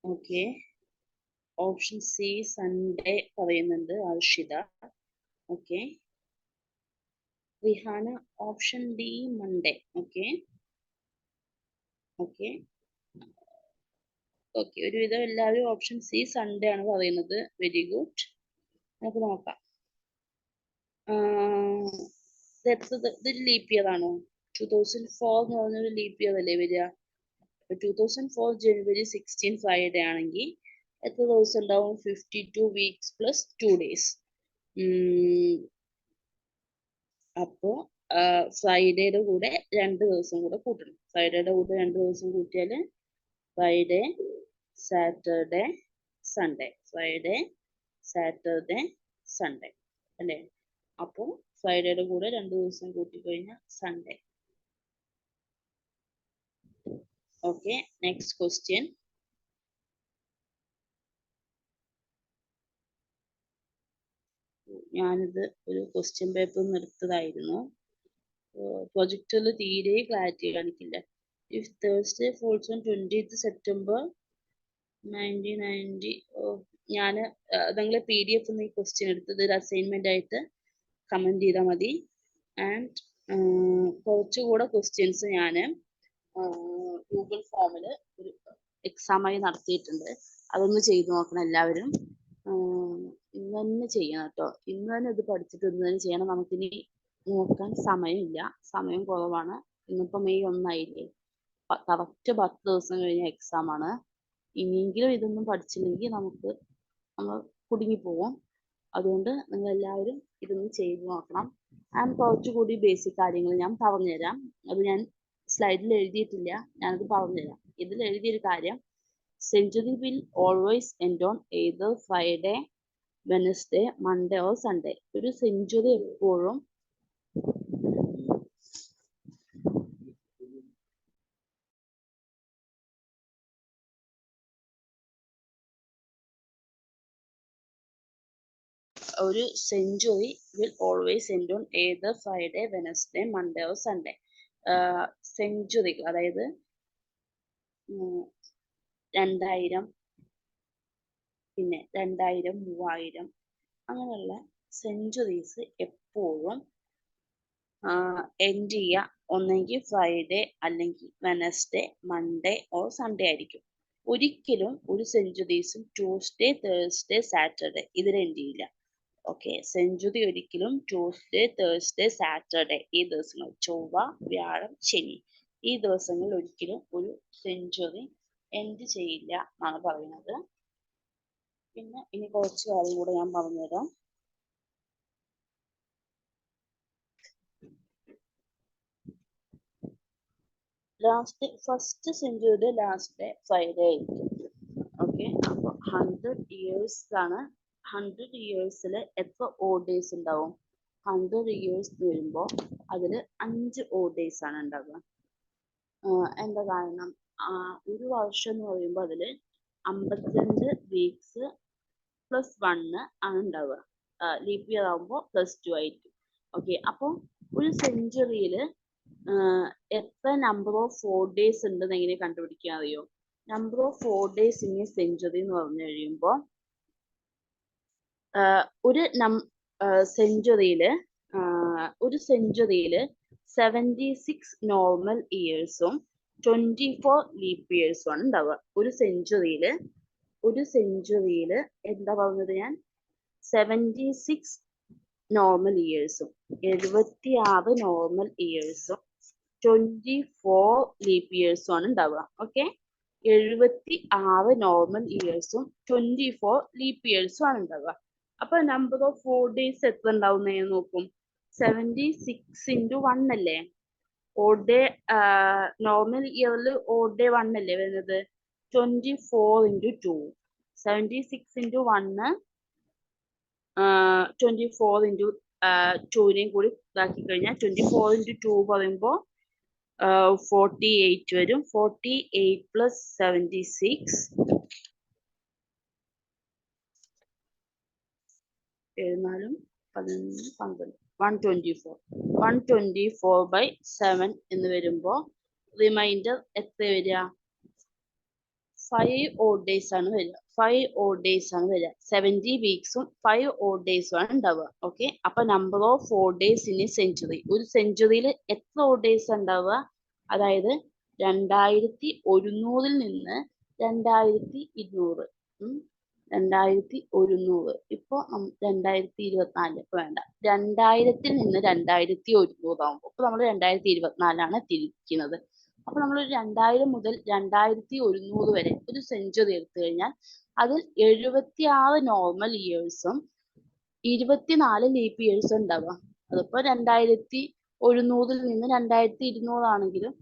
ഓക്കെ, ഓപ്ഷൻ സി സൺഡേ പറയുന്നുണ്ട് Arshitha. Okay, Rihana option D Monday. Okay okay okay, ഒരുവിധം എല്ലാവരും ഓപ്ഷൻ സി സൺഡേ ആണ് പറയുന്നത്. Very good. നമുക്ക് നോക്കാം. ഇതൊരു ലീപ്പ് ഇയർ ആണോ? 2004 എന്ന് പറഞ്ഞൊരു ലീപ്പ് ഇയർ അല്ലേ വരിക. 2004 January 16 ഫ്രൈഡേ ആണെങ്കിൽ എത്ര ദിവസം ഉണ്ടാവും? 52 weeks plus 2 days. അപ്പോ ഫ്രൈഡേയുടെ കൂടെ 2 ദിവസം കൂടെ കൂട്ടണം. ഫ്രൈഡേയുടെ കൂടെ 2 ദിവസം കൂട്ടിയാൽ Friday, Saturday, Sunday. Friday, Saturday, Sunday അല്ലേ? അപ്പോൾ ഫ്രൈഡേയുടെ കൂടെ 2 ദിവസം കൂട്ടിക്കഴിഞ്ഞാൽ സൺഡേ. Okay, next question. ഞാനിത് ഒരു ക്വസ്റ്റ്യൻ പേപ്പർ എടുത്തതായിരുന്നു. പ്രൊജക്റ്റിൽ തീരെ ക്ലാരിറ്റി കാണിക്കില്ല. If Thursday falls on 20th September 1990. ഞാൻ നിങ്ങൾ PDF ഈ ക്വസ്റ്റ്യൻ എടുത്തത് ഒരു അസൈൻമെന്റ് ആയിട്ട് കമന്റ് ചെയ്താൽ മതി. ആൻഡ് കുറച്ചുകൂടെ ക്വസ്റ്റ്യൻസ് ഞാൻ ഗൂഗിൾ ഫോമിൽ ഒരു എക്സാമായി നടത്തിയിട്ടുണ്ട്. അതൊന്ന് ചെയ്തു നോക്കണം എല്ലാവരും. ഇന്ന് തന്നെ ചെയ്യണം കേട്ടോ. ഇന്ന് തന്നെ ഇത് പഠിച്ചിട്ട് ഇന്ന് തന്നെ ചെയ്യണം. നമുക്കിനി നോക്കാൻ സമയമില്ല, സമയം കുറവാണ്. ഇന്നിപ്പോൾ മെയ് 1 ആയില്ലേ. കറക്റ്റ് 10 ദിവസം കഴിഞ്ഞ എക്സാം ആണ്. ഇനിയെങ്കിലും ഇതൊന്നും പഠിച്ചില്ലെങ്കിൽ നമ്മൾ കുടുങ്ങിപ്പോവും. അതുകൊണ്ട് നിങ്ങൾ എല്ലാവരും ഇതൊന്ന് ചെയ്തു നോക്കണം. ആൻഡ് കുറച്ചുകൂടി ബേസിക് കാര്യങ്ങൾ ഞാൻ പറഞ്ഞുതരാം. അത് ഞാൻ സ്ലൈഡിൽ എഴുതിയിട്ടില്ല, ഞാനത് പറഞ്ഞുതരാം. ഇതിൽ എഴുതിയൊരു കാര്യം, century will always end on either Friday, Wednesday, Monday or Sunday. ഒരു സെഞ്ചുറി എപ്പോഴും will always end on either Friday, Wednesday, Monday or Sunday. Century അതായത് 2000, പിന്നെ 2000, 3000 അങ്ങനെയുള്ള സെഞ്ചുറീസ് എപ്പോഴും എൻഡ് ചെയ്യുക ഒന്നെങ്കിൽ ഫ്രൈഡേ അല്ലെങ്കിൽ വെനസ്ഡേ, മൺഡേ ഓർ സൺഡേ ആയിരിക്കും. ഒരിക്കലും ഒരു സെഞ്ചുറീസും ട്യൂസ്ഡേ, തേഴ്സ്ഡേ, സാറ്റർഡേ ഇതിൽ എൻഡ് ചെയ്യില്ല. ഓക്കെ, സെഞ്ചുറി ഒരിക്കലും ട്യൂസ്ഡേ, തേഴ്സ്ഡേ, സാറ്റർഡേ ഈ ദിവസങ്ങൾ, ചൊവ്വ, വ്യാഴം, ശനി ഈ ദിവസങ്ങളിൽ ഒരിക്കലും ഒരു സെഞ്ചുറി എൻഡ് ചെയ്യില്ല എന്നാണ് പറയുന്നത്. പിന്നെ ഇനി കുറച്ച് കാര്യം കൂടെ ഞാൻ പറഞ്ഞുതരാം. ഫസ്റ്റ് സെഞ്ചുറിയുടെ ലാസ്റ്റ് ഡേ ഫ്രൈഡേ ആയിരിക്കും. ഓക്കെ, അപ്പോൾ 100 ഇയേഴ്സ് ആണ്. 100 ഇയേഴ്സിൽ എത്ര ഓഡ് ഡേയ്സ് ഉണ്ടാവും? 100 ഇയേഴ്സ് വരുമ്പോൾ അതിൽ 5 ഓഡ് ഡേയ്സ് ആണ് ഉണ്ടാവുക. എന്താ കാരണം? ഒരു വർഷം എന്ന് പറയുമ്പോൾ അതിൽ 52 വീക്സ് പ്ലസ് 1 ആണ് ഉണ്ടാവുക. ലീപ് ഇയർ ആകുമ്പോൾ +2 ആയിരിക്കും. ഓക്കെ, അപ്പോൾ ഒരു സെഞ്ചുറിയിൽ എത്ര നമ്പർ ഓഫ് 4 ഡേയ്സ് ഉണ്ടെന്ന് എങ്ങനെ കണ്ടുപിടിക്കാൻ അറിയോ? Number of 4 days in A century എന്ന് പറഞ്ഞു കഴിയുമ്പോൾ ഒരു സെഞ്ചുറിയിൽ 76 നോർമൽ ഇയേഴ്സും 24 ലീപ്പ് ഇയേഴ്സും ആണ് ഉണ്ടാവുക. ഒരു സെഞ്ചുറിയിൽ എന്താ പറഞ്ഞത് ഞാൻ? 76 നോർമൽ ഇയേഴ്സും 76 നോർമൽ ഇയേഴ്സും 24 ലീപ്പ് ഇയേഴ്സും ആണ് ഉണ്ടാവുക. ഓക്കെ, 76 നോർമൽ ഇയേഴ്സും 24 ലീപ്പ് ഇയേഴ്സും ആണ് ഉണ്ടാവുക. അപ്പൊ നമ്പർ ഓഫ് 4 ഡേയ്സ് എത്ര ഉണ്ടാവും എന്ന് നോക്കും. 76 into 1 അല്ലേ? ഓഡ് ഡേ നോർമൽ ഇയറിൽ ഓഡ് ഡേ 1 അല്ലേ വരുന്നത്? 24 into 2. 76 into 1 24 into 2നെയും കൂടി ഇതാക്കി കഴിഞ്ഞാൽ 24 into 2 പറയുമ്പോൾ 48 വരും. 48 plus 76 124 by 7 എന്ന് വരുമ്പോൾ റിമൈൻഡർ എത്ര വരിക? 5 ഓഡ് ഡേയ്സ് ആണ് വരിക. 70 വീക്സും 5 ഓഡ് ഡേയ്സും ആണ് ഉണ്ടാവുക. ഓക്കെ, അപ്പൊ number of 4 days in A century. ഒരു സെഞ്ചുറിയിൽ എത്ര ഓഡ് ഡേയ്സ് ഉണ്ടാവുക? അതായത് 2100 നിന്ന് 2200. 2100 ഇപ്പൊ 2024 ഇപ്പൊ വേണ്ട, 2000 നിന്ന് 2100 ആവുമ്പോൾ ഇപ്പൊ നമ്മൾ 2024 തിരിക്കുന്നത്. അപ്പൊ നമ്മൾ 2000 മുതൽ 2100 വരെ ഒരു സെഞ്ചുറി എടുത്തു കഴിഞ്ഞാൽ അതിൽ 76 നോർമൽ ഇയേഴ്സും 24 ലീപ്പ് ഇയേഴ്സും ഉണ്ടാവുക. അതിപ്പോ 2100 നിന്ന് 2200 ആണെങ്കിലും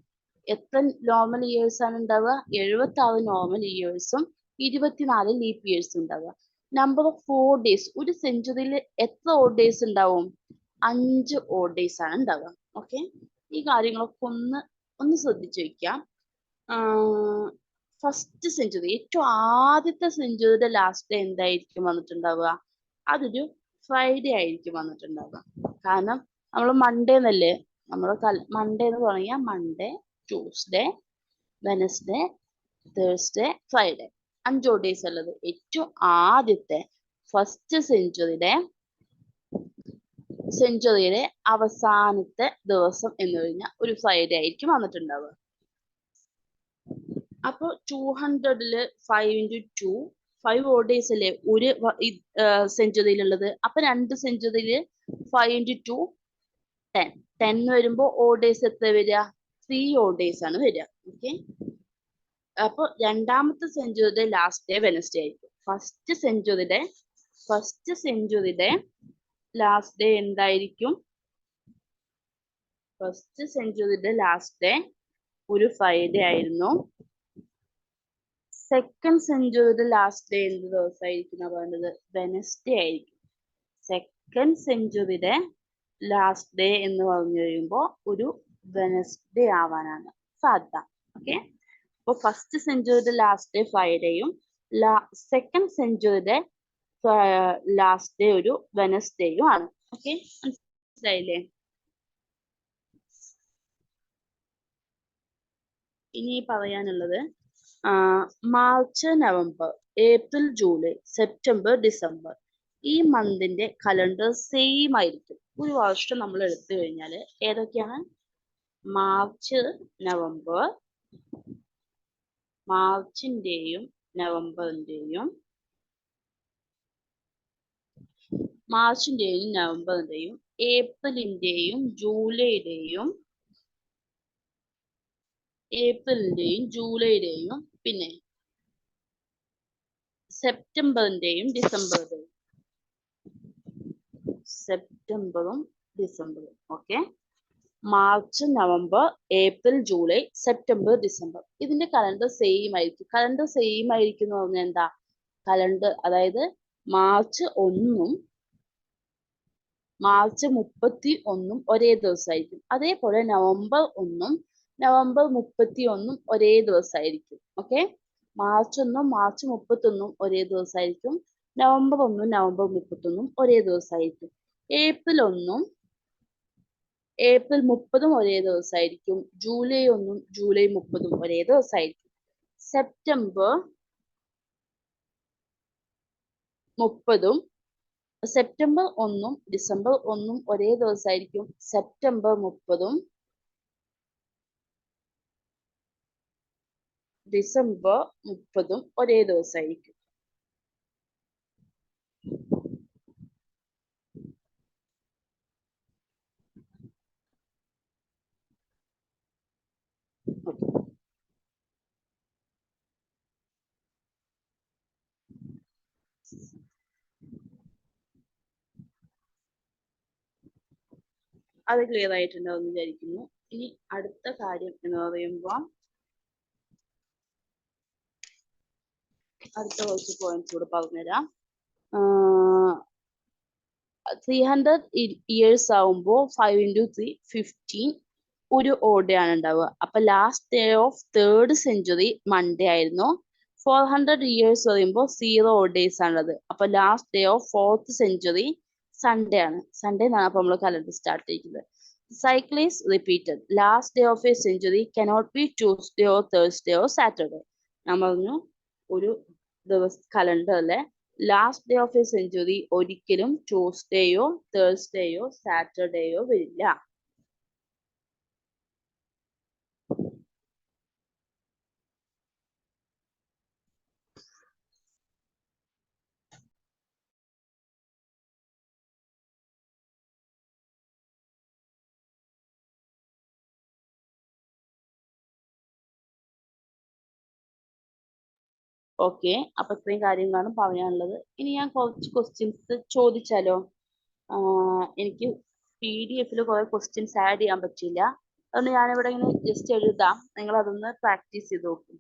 എത്ര നോർമൽ ഇയേഴ്സ് ആണ് ഉണ്ടാവുക? 76 നോർമൽ ഇയേഴ്സും 24 ലീപ്പ് ഇയേഴ്സും ഉണ്ടാവുക. Number of 4 days. ഒരു സെഞ്ചുറിയിൽ എത്ര ഓഡ് ഡേയ്സ് ഉണ്ടാവും? 5 ഓഡ് ഡേയ്സ് ആണ് ഉണ്ടാവുക. ഓക്കെ, ഈ കാര്യങ്ങളൊക്കെ ഒന്ന് ശ്രദ്ധിച്ചു വെക്കാം. ഫസ്റ്റ് സെഞ്ചുറി, ഏറ്റവും ആദ്യത്തെ സെഞ്ചുറിയുടെ ലാസ്റ്റ് ഡേ എന്തായിരിക്കും വന്നിട്ടുണ്ടാവുക? അതൊരു ഫ്രൈഡേ ആയിരിക്കും വന്നിട്ടുണ്ടാവുക. കാരണം നമ്മൾ മൺഡേ എന്നല്ലേ, മൺഡേ എന്ന് തുടങ്ങിയാൽ Monday, Tuesday, Wednesday, Thursday, Friday, 5 odd days ഉള്ളത്. ഏറ്റവും ആദ്യത്തെ ഫസ്റ്റ് സെഞ്ചുറിയുടെ അവസാനത്തെ ദിവസം എന്ന് കഴിഞ്ഞാൽ ഒരു ഫ്രൈഡേ ആയിരിക്കും വന്നിട്ടുണ്ടാവുക. അപ്പൊ 200 5 into 2 5 ഓഡ് ഡേയ്സ് അല്ലേ ഒരു സെഞ്ചുറിയിലുള്ളത്. അപ്പൊ 2 സെഞ്ചുറിയിൽ 5 into 2 10 വരുമ്പോ ഓഡ് ഡേയ്സ് എത്ര വരിക? 3 ഓഡ് ഡേയ്സ് ആണ് വരിക. ഓക്കെ, അപ്പൊ രണ്ടാമത്തെ സെഞ്ചുറിയുടെ ലാസ്റ്റ് ഡേ വെനസ്ഡേ ആയിരിക്കും. ഫസ്റ്റ് സെഞ്ചുറിയുടെ ലാസ്റ്റ് ഡേ എന്തായിരിക്കും? ഫസ്റ്റ് സെഞ്ചുറിയുടെ ലാസ്റ്റ് ഡേ ഒരു ഫ്രൈഡേ ആയിരുന്നു. സെക്കൻഡ് സെഞ്ചുറിയുടെ ലാസ്റ്റ് ഡേ എന്ത് ദിവസമായിരിക്കും പറയുന്നത്? വെനസ്ഡേ ആയിരിക്കും. സെക്കൻഡ് സെഞ്ചുറിയുടെ ലാസ്റ്റ് ഡേ എന്ന് പറഞ്ഞു കഴിയുമ്പോൾ ഒരു വെനസ്ഡേ ആവാനാണ് സാധ്യത. ഓക്കെ, അപ്പോൾ ഫസ്റ്റ് സെഞ്ചുറിയുടെ ലാസ്റ്റ് ഡേ ഫ്രൈഡേയും സെക്കൻഡ് സെഞ്ചുറിയുടെ ലാസ്റ്റ് ഡേ ഒരു വെനസ്ഡേയും ആണ്. ഓക്കെ, മനസ്സിലായില്ലേ? ഇനി പറയാനുള്ളത് March, November, April, July, September, December ഈ മന്തിന്റെ കലണ്ടർ സെയിം ആയിരിക്കും. ഒരു വർഷം നമ്മൾ എടുത്തു കഴിഞ്ഞാൽ ഏതൊക്കെയാണ്? മാർച്ചിന്റെയും നവംബറിന്റെയും ഏപ്രിലിന്റെയും ജൂലൈയുടെയും പിന്നെ സെപ്റ്റംബറിന്റെയും ഡിസംബറും. Okay, March, November, April, July, September, December. ഇതിന്റെ കലണ്ടർ സെയിം ആയിരിക്കും. കലണ്ടർ സെയിം ആയിരിക്കും എന്ന് പറഞ്ഞാൽ എന്താ? കലണ്ടർ അതായത് മാർച്ച് 31 ഒരേ ദിവസമായിരിക്കും. അതേപോലെ നവംബർ 31 ഒരേ ദിവസമായിരിക്കും. ഓക്കെ, മാർച്ച് 31 ഒരേ ദിവസമായിരിക്കും. നവംബർ 31 ഒരേ ദിവസമായിരിക്കും. ഏപ്രിൽ 30 ഒരേ ദിവസമായിരിക്കും. ജൂലൈ 30 ഒരേ ദിവസമായിരിക്കും. സെപ്റ്റംബർ 1 ഡിസംബർ 1 ഒരേ ദിവസമായിരിക്കും. സെപ്റ്റംബർ 30 ഡിസംബർ 30 ഒരേ ദിവസമായിരിക്കും. അത് ക്ലിയർ ആയിട്ടുണ്ടാവും വിചാരിക്കുന്നു. ഇനി അടുത്ത കാര്യം എന്ന് പറയുമ്പോൾ അടുത്ത കുറച്ച് പോയിന്റ്സ് കൂടെ പറഞ്ഞുതരാം. 300 ഇയേഴ്സ് ആവുമ്പോൾ 5 into 3 15 ഒരു ഓഡ് ആണ് ഉണ്ടാവുക. അപ്പൊ last day of 3rd century Monday ആയിരുന്നു. 400 ഇയേഴ്സ് പറയുമ്പോൾ 0 odd days ആണുള്ളത്. അപ്പൊ last day of 4th century Sunday ആണ്. സൺഡേ എന്നാണ് അപ്പൊ നമ്മൾ കലണ്ടർ സ്റ്റാർട്ട് ചെയ്യുന്നത്. Cycle is repeated. Last day of a century cannot be Tuesday or Thursday or Saturday. ഞാൻ പറഞ്ഞു ഒരു കലണ്ടറിലെ last day of a century ഒരിക്കലും ട്യൂസ്ഡേയോ തേഴ്സ്ഡേയോ സാറ്റർഡേയോ വരില്ല. ഓക്കെ, അപ്പൊ ഇത്രയും കാര്യങ്ങളാണ് പറയാനുള്ളത്. ഇനി ഞാൻ കുറച്ച് ക്വസ്റ്റ്യൻസ് ചോദിച്ചാലോ? എനിക്ക് PDF കുറെ ക്വസ്റ്റ്യൻസ് ആഡ് ചെയ്യാൻ പറ്റില്ല. അതുകൊണ്ട് ഞാനിവിടെ ഇങ്ങനെ ജസ്റ്റ് എഴുതാം, നിങ്ങൾ അതൊന്ന് പ്രാക്ടീസ് ചെയ്ത് നോക്കും.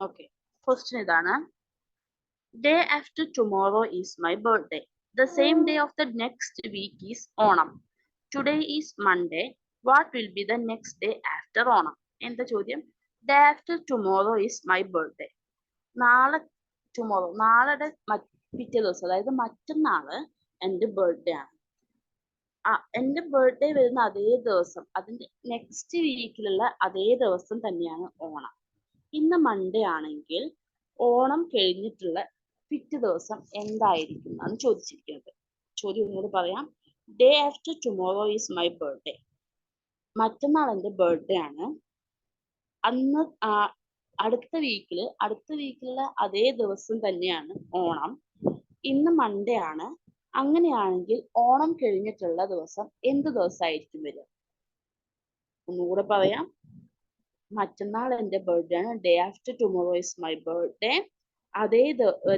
ഓക്കെ, ക്വസ്റ്റ്യൻ ഇതാണ്. Day after tomorrow is my birthday. The same day of the next week is Onam. Today is Monday. What will be the next day after Onam? എന്താ ചോദ്യം? Day after tomorrow is my birthday. നാളെ നാളെ പിറ്റേ ദിവസം, അതായത് മറ്റന്നാള് എൻ്റെ birthday ആണ്. എൻ്റെ ബർത്ത്ഡേ വരുന്ന അതേ ദിവസം, അതിന്റെ നെക്സ്റ്റ് വീക്കിലുള്ള അതേ ദിവസം തന്നെയാണ് ഓണം. ഇന്ന് മൺഡേ ആണെങ്കിൽ ഓണം കഴിഞ്ഞിട്ടുള്ള പിറ്റേ ദിവസം എന്തായിരിക്കും എന്നാണ് ചോദിച്ചിരിക്കുന്നത്. ചോദ്യം ഒന്നുകൂടി പറയാം. Day after tomorrow is my birthday. മറ്റന്നാൾ എൻ്റെ ബർത്ത്ഡേ ആണ്. അന്ന് അടുത്ത വീക്കിലുള്ള അതേ ദിവസം തന്നെയാണ് ഓണം. ഇന്ന് മൺഡേ ആണ്. അങ്ങനെയാണെങ്കിൽ ഓണം കഴിഞ്ഞിട്ടുള്ള ദിവസം എന്ത് ദിവസമായിരിക്കും വരിക? ഒന്നുകൂടെ പറയാം. മറ്റന്നാൾ എൻ്റെ ബർത്ത്ഡേ ആണ്. Day after tomorrow is my birthday.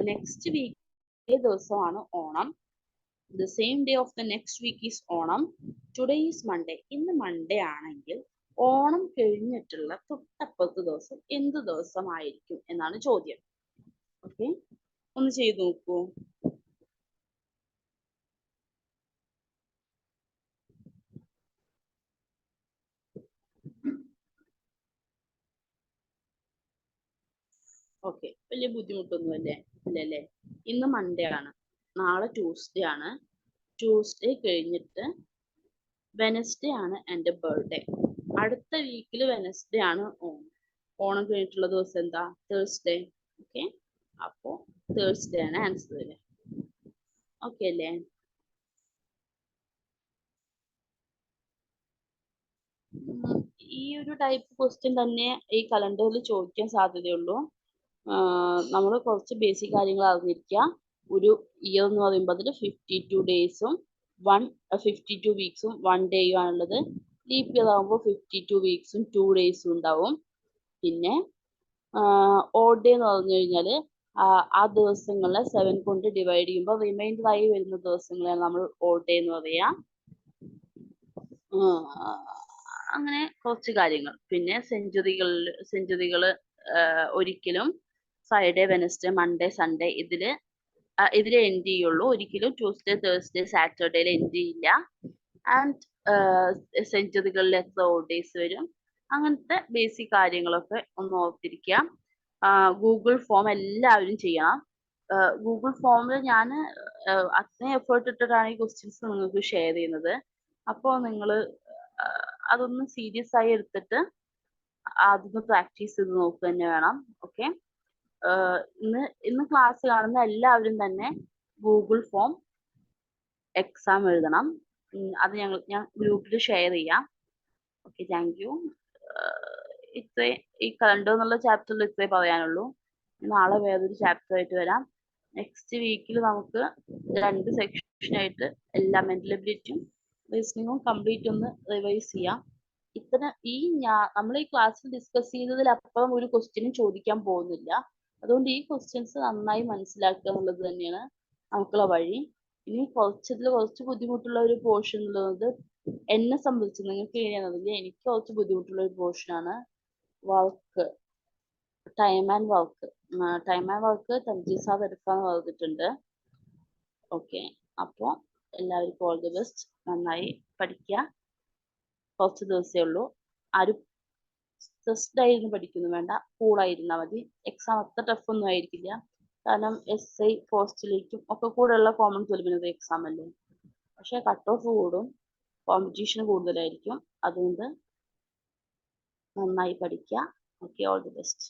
Next week അതേ ദിവസമാണ് Onam. The same day of the next week is Onam. Today is Monday. ഇന്ന് മൺഡേ ആണെങ്കിൽ ഓണം കഴിഞ്ഞിട്ടുള്ള തൊട്ടപ്പുറത്തെ ദിവസം എന്ത് ദിവസമായിരിക്കും എന്നാണ് ചോദ്യം. ഓക്കെ, ഒന്ന് ചെയ്തു നോക്കൂ. ഓക്കെ, വലിയ ബുദ്ധിമുട്ടൊന്നും ഇല്ലല്ലേ? ഇന്ന് മൺഡേ ആണ്, നാളെ ട്യൂസ്ഡേ ആണ്. ട്യൂസ്ഡേ കഴിഞ്ഞിട്ട് വെനസ്ഡേ ആണ് എൻ്റെ ബർത്ത്ഡേ. അടുത്ത വീക്കിൽ വെനസ്ഡേ ആണ് ഓണം. ഓണം കഴിഞ്ഞിട്ടുള്ള ദിവസം എന്താ? തേഴ്സ്ഡേ. ഓക്കെ, അപ്പോ തേഴ്സ്ഡേ ആണ് ആൻസർ വരിക. ഓക്കെ അല്ലേ? ഈ ഒരു ടൈപ്പ് ക്വസ്റ്റ്യൻ തന്നെ ഈ കലണ്ടറിൽ ചോദിക്കാൻ സാധ്യതയുള്ളൂ. നമ്മൾ കുറച്ച് ബേസിക് കാര്യങ്ങൾ അറിഞ്ഞിരിക്കുക. ഒരു ഇയർ എന്ന് പറയുമ്പോൾ അതിൽ 52 ഡേയ്സും 52 വീക്സും 1 ഡേയും ആണുള്ളത്. ലീപ്പ് ഇയർ ആകുമ്പോൾ 52 വീക്സും 2 ഡേയ്സും ഉണ്ടാവും. പിന്നെ ഓഡ് ഡേ എന്ന് പറഞ്ഞു കഴിഞ്ഞാൽ ആ ദിവസങ്ങളെ 7 കൊണ്ട് ഡിവൈഡ് ചെയ്യുമ്പോൾ റിമൈൻഡർ ആയി വരുന്ന ദിവസങ്ങളെയാണ് നമ്മൾ ഓഡ് ഡേ എന്ന് പറയാ. അങ്ങനെ കുറച്ച് കാര്യങ്ങൾ. പിന്നെ സെഞ്ചുറികൾ ഒരിക്കലും ഫ്രൈഡേ, വെനസ്ഡേ, മൺഡേ, സൺഡേ ഇതില് എൻഡ് ചെയ്യുള്ളൂ. ഒരിക്കലും ട്യൂസ്ഡേ, തേഴ്സ്ഡേ, സാറ്റർഡേയിൽ എൻഡ് ചെയ്യില്ല. ആൻഡ് സെഞ്ചുറികളിൽ എത്ര ഓഡ് ഡേയ്സ് വരും, അങ്ങനത്തെ ബേസിക് കാര്യങ്ങളൊക്കെ ഒന്ന് ഓർത്തിരിക്കുക. ഗൂഗിൾ ഫോം എല്ലാവരും ചെയ്യണം. ഗൂഗിൾ ഫോമിൽ ഞാൻ അത്രയും എഫേർട്ട് ഇട്ടിട്ടാണ് ഈ ക്വസ്റ്റ്യൻസ് നിങ്ങൾക്ക് ഷെയർ ചെയ്യുന്നത്. അപ്പോൾ നിങ്ങൾ അതൊന്ന് സീരിയസ് ആയി എടുത്തിട്ട് അതൊന്ന് പ്രാക്ടീസ് ചെയ്ത് നോക്കുക തന്നെ വേണം. ഓക്കെ, ഇന്ന് ക്ലാസ് കാണുന്ന എല്ലാവരും തന്നെ ഗൂഗിൾ ഫോം എക്സാം എഴുതണം. അത് ഞാൻ ഗ്രൂപ്പിൽ ഷെയർ ചെയ്യാം. Okay, thank you. ഇത്രേ ഈ കലണ്ടർ എന്നുള്ള ചാപ്റ്ററിൽ ഇത്രേ പറയാനുള്ളൂ. നാളെ വേറൊരു ചാപ്റ്റർ ആയിട്ട് വരാം. നെക്സ്റ്റ് വീക്കിൽ നമുക്ക് 2 സെക്ഷനായിട്ട് എല്ലാ മെന്റൽ എബിലിറ്റിയും റീസണിങ്ങും കംപ്ലീറ്റ് ഒന്ന് റിവൈസ് ചെയ്യാം. നമ്മൾ ഈ ക്ലാസ്സിൽ ഡിസ്കസ് ചെയ്തതിലപ്പുറം ഒരു ക്വസ്റ്റ്യനും ചോദിക്കാൻ പോകുന്നില്ല. അതുകൊണ്ട് ഈ ക്വസ്റ്റ്യൻസ് നന്നായി മനസ്സിലാക്കുക എന്നുള്ളത് തന്നെയാണ് നമുക്കുള്ള വഴി. ഇനി കുറച്ച് ബുദ്ധിമുട്ടുള്ള ഒരു പോർഷൻ ഉള്ളത് എന്നെ സംബന്ധിച്ച്, നിങ്ങൾക്ക് എങ്ങനെയാണെന്നറിയില്ല, എനിക്ക് കുറച്ച് ബുദ്ധിമുട്ടുള്ള ഒരു പോർഷനാണ് work, time and work Tanjeer sir എടുക്കാന്ന് പറഞ്ഞിട്ടുണ്ട്. ഓക്കെ, അപ്പോൾ എല്ലാവർക്കും ഓൾ ദി ബെസ്റ്റ്. നന്നായി പഠിക്കുക. കുറച്ച് ദിവസമേ ഉള്ളൂ. ആരും സ്ട്രെസ്ഡ് ആയിരുന്നു പഠിക്കുന്നു വേണ്ട, കൂളായിരുന്നാൽ മതി. എക്സാം അത്ര ടഫ് ഒന്നും ആയിരിക്കില്ല. കാരണം SI പോസ്റ്റിലേക്കും ഒക്കെ കൂടെയുള്ള കോമൺ പ്രിലിമിനറി എക്സാം അല്ലേ. പക്ഷെ കട്ട് ഓഫ് കൂടും, കോമ്പറ്റീഷൻ കൂടുതലായിരിക്കും. അതുകൊണ്ട് നന്നായി പഠിക്കുക. Okay, all the best.